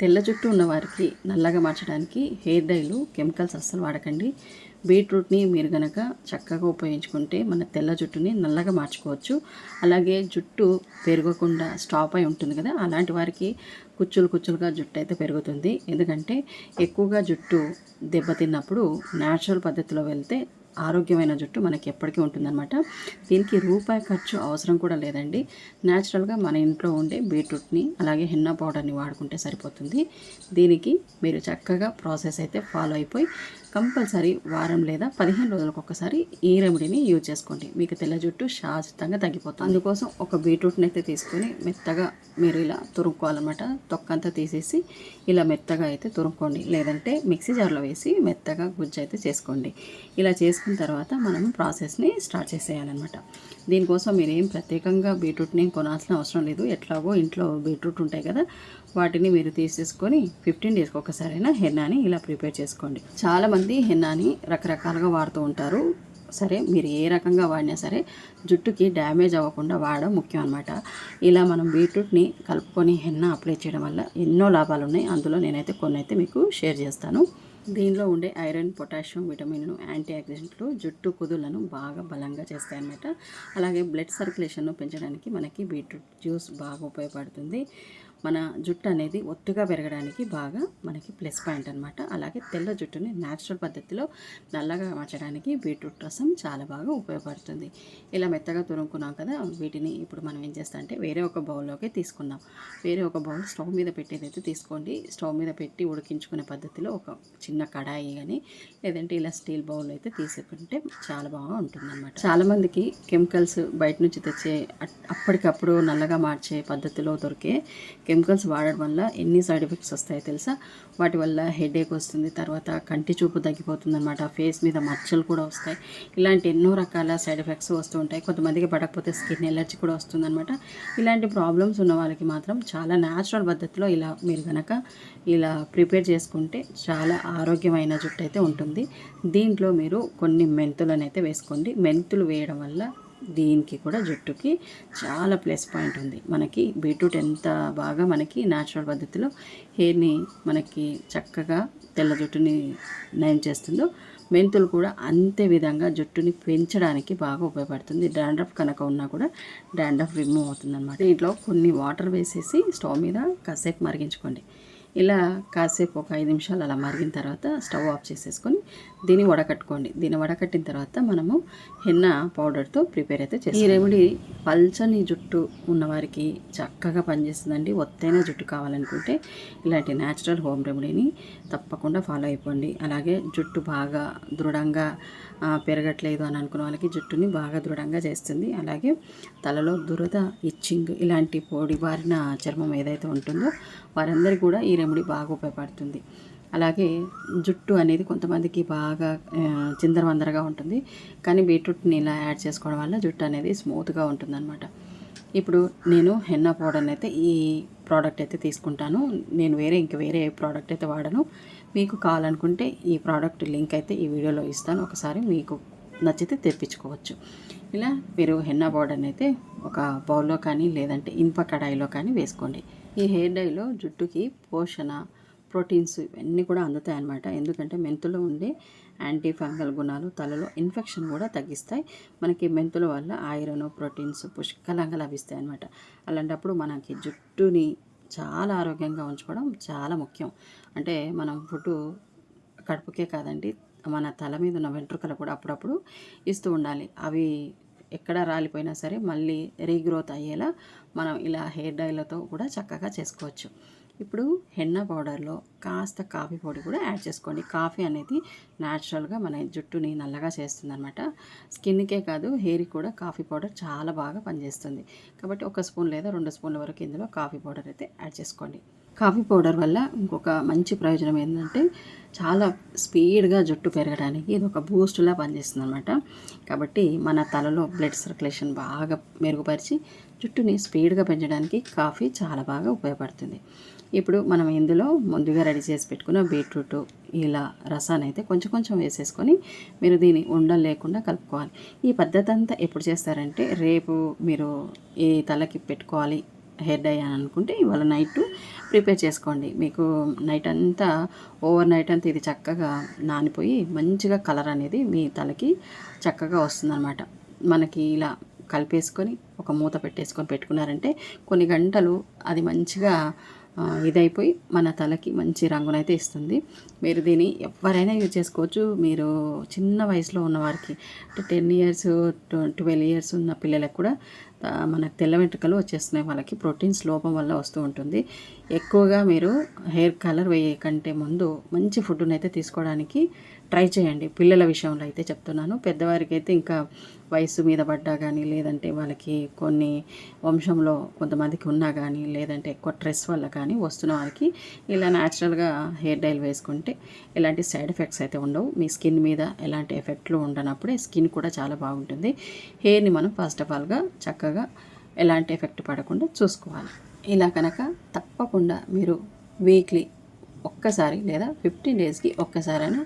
తెల్ల జుట్టు ఉన్నవారికి నల్లగా మార్చడానికి హెయిర్ డైలు కెమికల్స్ అస్సలు వాడకండి. బీట్రూట్ని మీరు గనక చక్కగా ఉపయోగించుకుంటే మన తెల్ల జుట్టుని నల్లగా మార్చుకోవచ్చు. అలాగే జుట్టు పెరగకుండా స్టాప్ అయి ఉంటుంది కదా, అలాంటి వారికి కుచ్చులు కుచ్చులుగా జుట్టు అయితే పెరుగుతుంది. ఎందుకంటే ఎక్కువగా జుట్టు దెబ్బతిన్నప్పుడు న్యాచురల్ పద్ధతిలో వెళ్తే ఆరోగ్యమైన జుట్టు మనకి ఎప్పటికీ ఉంటుందన్నమాట. దీనికి రూపాయి ఖర్చు అవసరం కూడా లేదండి. న్యాచురల్గా మన ఇంట్లో ఉండే బీట్రూట్ని అలాగే హెన్నా పౌడర్ని వాడుకుంటే సరిపోతుంది. దీనికి మీరు చక్కగా ప్రాసెస్ అయితే ఫాలో అయిపోయి కంపల్సరీ వారం లేదా 15 రోజులకు ఒకసారి ఈ రెమెడీని యూజ్ చేసుకోండి. మీకు తెల్ల జుట్టు శాశ్వతంగా తగ్గిపోతుంది. అందుకోసం ఒక బీట్రూట్ని అయితే తీసుకొని మెత్తగా మీరు ఇలా తురుముకోవాలన్నమాట. తొక్కంతా తీసేసి ఇలా మెత్తగా అయితే తురుముకోండి, లేదంటే మిక్సీ జార్లో వేసి మెత్తగా గుజ్జు అయితే చేసుకోండి. ఇలా చేసుకున్న తర్వాత మనం ప్రాసెస్ని స్టార్ట్ చేసేయాలన్నమాట. దీనికోసం మీరేం ప్రత్యేకంగా బీట్రూట్ని కొనాల్సిన అవసరం లేదు. ఎట్లాగో ఇంట్లో బీట్రూట్ ఉంటాయి కదా, వాటిని మీరు తీసేసుకొని 15 డేస్కి ఒకసారైనా హెన్నాని ఇలా ప్రిపేర్ చేసుకోండి. చాలామంది హెన్నాని రకరకాలుగా వాడుతూ ఉంటారు. సరే, మీరు ఏ రకంగా వాడినా సరే జుట్టుకి డ్యామేజ్ అవ్వకుండా వాడడం ముఖ్యం అనమాట. ఇలా మనం బీట్రూట్ని కలుపుకొని హెన్నా అప్లై చేయడం వల్ల ఎన్నో లాభాలు ఉన్నాయి. అందులో నేనైతే కొన్ని అయితే మీకు షేర్ చేస్తాను. దీనిలో ఉండే ఐరన్, పొటాషియం, విటమిన్లు, యాంటీ ఆక్సిడెంట్లు జుట్టు కుదుళ్లను బాగా బలంగా చేస్తాయన్నమాట. అలాగే బ్లడ్ సర్క్యులేషన్ను పెంచడానికి మనకి బీట్రూట్ జ్యూస్ బాగా ఉపయోగపడుతుంది. మన జుట్టు అనేది ఒత్తుగా పెరగడానికి బాగా మనకి ప్లస్ పాయింట్ అనమాట. అలాగే తెల్ల జుట్టుని న్యాచురల్ పద్ధతిలో నల్లగా మార్చడానికి బీట్రూట్ రసం చాలా బాగా ఉపయోగపడుతుంది. ఇలా మెత్తగా తురుముకున్నాం కదా, వీటిని ఇప్పుడు మనం ఏం చేస్తాం అంటే వేరే ఒక బౌల్లోకి తీసుకుందాం. వేరే ఒక బౌల్ స్టవ్ మీద పెట్టేదైతే తీసుకోండి. స్టవ్ మీద పెట్టి ఉడికించుకునే పద్ధతిలో ఒక చిన్న కడాయి కానీ లేదంటే ఇలా స్టీల్ బౌల్ అయితే తీసుకుంటే చాలా బాగా ఉంటుందన్నమాట. చాలామందికి కెమికల్స్ బయట నుంచి తెచ్చే అప్పటికప్పుడు నల్లగా మార్చే పద్ధతిలో దొరికే కెమికల్స్ వాడడం వల్ల ఎన్ని సైడ్ ఎఫెక్ట్స్ వస్తాయో తెలుసా? వాటి వల్ల హెడేక్ వస్తుంది, తర్వాత కంటి చూపు తగ్గిపోతుంది అనమాట. ఫేస్ మీద మచ్చలు కూడా వస్తాయి. ఇలాంటి ఎన్నో రకాల సైడ్ ఎఫెక్ట్స్ వస్తూ ఉంటాయి. కొంతమందికి పడకపోతే స్కిన్ ఎలర్జీ కూడా వస్తుంది అనమాట. ఇలాంటి ప్రాబ్లమ్స్ ఉన్న వాళ్ళకి మాత్రం చాలా న్యాచురల్ పద్ధతిలో ఇలా మీరు కనుక ఇలా ప్రిపేర్ చేసుకుంటే చాలా ఆరోగ్యమైన జుట్టు అయితే ఉంటుంది. దీంట్లో మీరు కొన్ని మెంతులను అయితే వేసుకోండి. మెంతులు వేయడం వల్ల దీనికి కూడా జుట్టుకి చాలా ప్లస్ పాయింట్ ఉంది. మనకి బీట్రూట్ ఎంత బాగా మనకి న్యాచురల్ పద్ధతిలో హెయిర్ని మనకి చక్కగా తెల్ల జుట్టుని నయం చేస్తుందో, మెంతులు కూడా అంతే విధంగా జుట్టుని పెంచడానికి బాగా ఉపయోగపడుతుంది. డాండ్రఫ్ కనుక ఉన్నా కూడా డాండ్రఫ్ రిమూవ్ అవుతుంది అనమాట. దీంట్లో కొన్ని వాటర్ వేసేసి స్టవ్ మీద కాసేపు మరిగించుకోండి. ఇలా కాసేపు ఒక 5 నిమిషాలు అలా మరిగిన తర్వాత స్టవ్ ఆఫ్ చేసేసుకొని దీన్ని వడకట్టుకోండి. దీన్ని వడకట్టిన తర్వాత మనము హెన్నా పౌడర్తో ప్రిపేర్ అయితే చేస్తాం. ఈ రెమెడీ పల్చని జుట్టు ఉన్నవారికి చక్కగా పనిచేస్తుందండి. ఒత్తైన జుట్టు కావాలనుకుంటే ఇలాంటి న్యాచురల్ హోమ్ రెమెడీని తప్పకుండా ఫాలో అయిపోండి. అలాగే జుట్టు బాగా దృఢంగా పెరగట్లేదు అని అనుకున్న వాళ్ళకి జుట్టుని బాగా దృఢంగా చేస్తుంది. అలాగే తలలో దురద, ఇచ్చింగ్ ఇలాంటి పొడి బారిన చర్మం ఏదైతే ఉంటుందో వారందరికీ కూడా ఈ రెమెడీ బాగా ఉపయోగపడుతుంది. అలాగే జుట్టు అనేది కొంతమందికి బాగా చిందరవందరగా ఉంటుంది, కానీ బీట్రూట్ని ఇలా యాడ్ చేసుకోవడం వల్ల జుట్టు అనేది స్మూత్గా ఉంటుందన్నమాట. ఇప్పుడు నేను హెన్నా పౌడర్ని అయితే ఈ ప్రోడక్ట్ అయితే తీసుకుంటాను. నేను వేరే ఏ ప్రోడక్ట్ అయితే వాడను. మీకు కావాలనుకుంటే ఈ ప్రోడక్ట్ లింక్ అయితే ఈ వీడియోలో ఇస్తాను. ఒకసారి మీకు నచ్చితే తెప్పించుకోవచ్చు. ఇలా మీరు హెన్నా పౌడర్ని అయితే ఒక బౌల్లో కానీ లేదంటే ఇనుప కడాయిలో కానీ వేసుకోండి. ఈ హెయిర్ డైలో జుట్టుకి పోషణ, ప్రోటీన్స్ ఇవన్నీ కూడా అందుతాయి అన్నమాట. ఎందుకంటే మెంతులో ఉండే యాంటీ ఫంగల్ గుణాలు తలలో ఇన్ఫెక్షన్ కూడా తగ్గిస్తాయి. మనకి మెంతుల వల్ల ఐరన్, ప్రోటీన్స్ పుష్కలంగా లభిస్తాయి అన్నమాట. అలాంటప్పుడు మనకి జుట్టుని చాలా ఆరోగ్యంగా ఉంచుకోవడం చాలా ముఖ్యం. అంటే మనం ఫుడ్ కడుపుకే కాదండి, మన తల మీద ఉన్న వెంట్రుకలు కూడా అప్పుడప్పుడు ఇస్తూ ఉండాలి. అవి ఎక్కడ రాలిపోయినా సరే మళ్ళీ రీగ్రోత్ అయ్యేలా మనం ఇలా హెయిర్ డైలతో కూడా చక్కగా చేసుకోవచ్చు. ఇప్పుడు హెన్నా పౌడర్లో కాస్త కాఫీ పొడి కూడా యాడ్ చేసుకోండి. కాఫీ అనేది న్యాచురల్గా మన జుట్టుని నల్లగా చేస్తుందన్నమాట. స్కిన్కే కాదు హెయిర్కి కూడా కాఫీ పౌడర్ చాలా బాగా పనిచేస్తుంది. కాబట్టి 1 స్పూన్ లేదా 2 స్పూన్ల వరకు ఇందులో కాఫీ పౌడర్ అయితే యాడ్ చేసుకోండి. కాఫీ పౌడర్ వల్ల ఇంకొక మంచి ప్రయోజనం ఏంటంటే చాలా స్పీడ్గా జుట్టు పెరగడానికి ఇది ఒక బూస్టులా పనిచేస్తుంది అనమాట. కాబట్టి మన తలలో బ్లడ్ సర్క్యులేషన్ బాగా మెరుగుపరిచి జుట్టుని స్పీడ్గా పెంచడానికి కాఫీ చాలా బాగా ఉపయోగపడుతుంది. ఇప్పుడు మనం ఇందులో ముందుగా రెడీ చేసి పెట్టుకున్న బీట్రూట్ ఇలా రసాన్ని అయితే కొంచెం కొంచెం వేసేసుకొని మీరు దీన్ని ఉండలు లేకుండా కలుపుకోవాలి. ఈ పద్ధతి అంతా ఎప్పుడు చేస్తారంటే రేపు మీరు ఈ తలకి పెట్టుకోవాలి హెయిర్ డై అని అనుకుంటే ఇవాళ నైట్ ప్రిపేర్ చేసుకోండి. మీకు నైట్ అంతా ఓవర్ నైట్ అంతా ఇది చక్కగా నానిపోయి మంచిగా కలర్ అనేది మీ తలకి చక్కగా వస్తుందన్నమాట. మనకి ఇలా కలిపేసుకొని ఒక మూత పెట్టేసుకొని పెట్టుకున్నారంటే కొన్ని గంటలు అది మంచిగా ఇదైపోయి మన తలకి మంచి రంగునైతే ఇస్తుంది. మీరు దీన్ని ఎవరైనా యూజ్ చేసుకోవచ్చు. మీరు చిన్న వయసులో ఉన్నవారికి అంటే 10 ఇయర్స్ 12 ఇయర్స్ ఉన్న పిల్లలకు కూడా మనకు తెల్ల వెంట్రుకలు వచ్చేస్తున్నాయి. వాళ్ళకి ప్రోటీన్స్ లోపం వల్ల వస్తూ ఉంటుంది. ఎక్కువగా మీరు హెయిర్ కలర్ వేయే కంటే ముందు మంచి ఫుడ్ని అయితే తీసుకోవడానికి ట్రై చేయండి. పిల్లల విషయంలో అయితే చెప్తున్నాను. పెద్దవారికి అయితే ఇంకా వయసు మీద పడ్డా కానీ, లేదంటే వాళ్ళకి కొన్ని వంశంలో కొంతమందికి ఉన్నా కానీ, లేదంటే ఎక్కువ స్ట్రెస్ వల్ల కానీ వస్తున్న వారికి ఇలా న్యాచురల్గా హెయిర్ డైలు వేసుకుంటే ఎలాంటి సైడ్ ఎఫెక్ట్స్ అయితే ఉండవు. మీ స్కిన్ మీద ఎలాంటి ఎఫెక్ట్లు ఉండనప్పుడే స్కిన్ కూడా చాలా బాగుంటుంది. హెయిర్ని మనం ఫస్ట్ ఆఫ్ ఆల్గా చక్కగా ఎలాంటి ఎఫెక్ట్ పడకుండా చూసుకోవాలి. ఇలా కనుక తప్పకుండా మీరు వీక్లీ ఒక్కసారి లేదా 15 డేస్కి ఒక్కసారైనా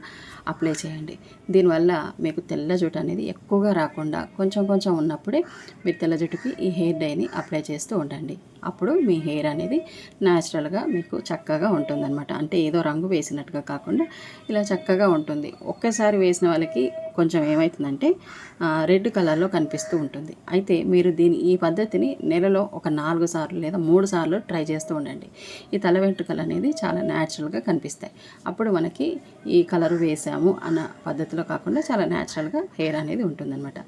అప్లై చేయండి. దీనివల్ల మీకు తెల్ల జుట్టు అనేది ఎక్కువగా రాకుండా కొంచెం కొంచెం ఉన్నప్పుడే మీరు తెల్ల జుట్టుకి ఈ హెయిర్ డైని అప్లై చేస్తూ ఉండండి. అప్పుడు మీ హెయిర్ అనేది న్యాచురల్గా మీకు చక్కగా ఉంటుందన్నమాట. అంటే ఏదో రంగు వేసినట్టుగా కాకుండా ఇలా చక్కగా ఉంటుంది. ఒక్కసారి వేసిన వాళ్ళకి కొంచెం ఏమవుతుందంటే రెడ్ కలర్లో కనిపిస్తూ ఉంటుంది. అయితే మీరు ఈ పద్ధతిని నెలలో ఒక 4 సార్లు లేదా 3 సార్లు ట్రై చేస్తూ ఉండండి. ఈ తల వెంట్రుకలు అనేది చాలా న్యాచురల్గా కనిపిస్తాయి. అప్పుడు మనకి ఈ కలర్ వేసాము అన్న పద్ధతిలో కాకుండా చాలా న్యాచురల్గా హెయిర్ అనేది ఉంటుందన్నమాట.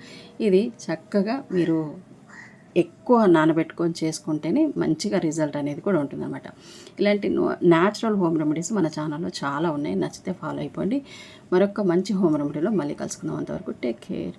ఇది చక్కగా మీరు ఎక్కువ నానబెట్టుకొని చేసుకుంటేనే మంచిగా రిజల్ట్ అనేది కూడా ఉంటుందన్నమాట. ఇలాంటి న్యాచురల్ హోమ్ రెమెడీస్ మన ఛానల్లో చాలా ఉన్నాయి. నచ్చితే ఫాలో అయిపోండి. మరొక మంచి హోమ్ రెమెడీలో మళ్ళీ కలుసుకుందాం. అంతవరకు టేక్ కేర్.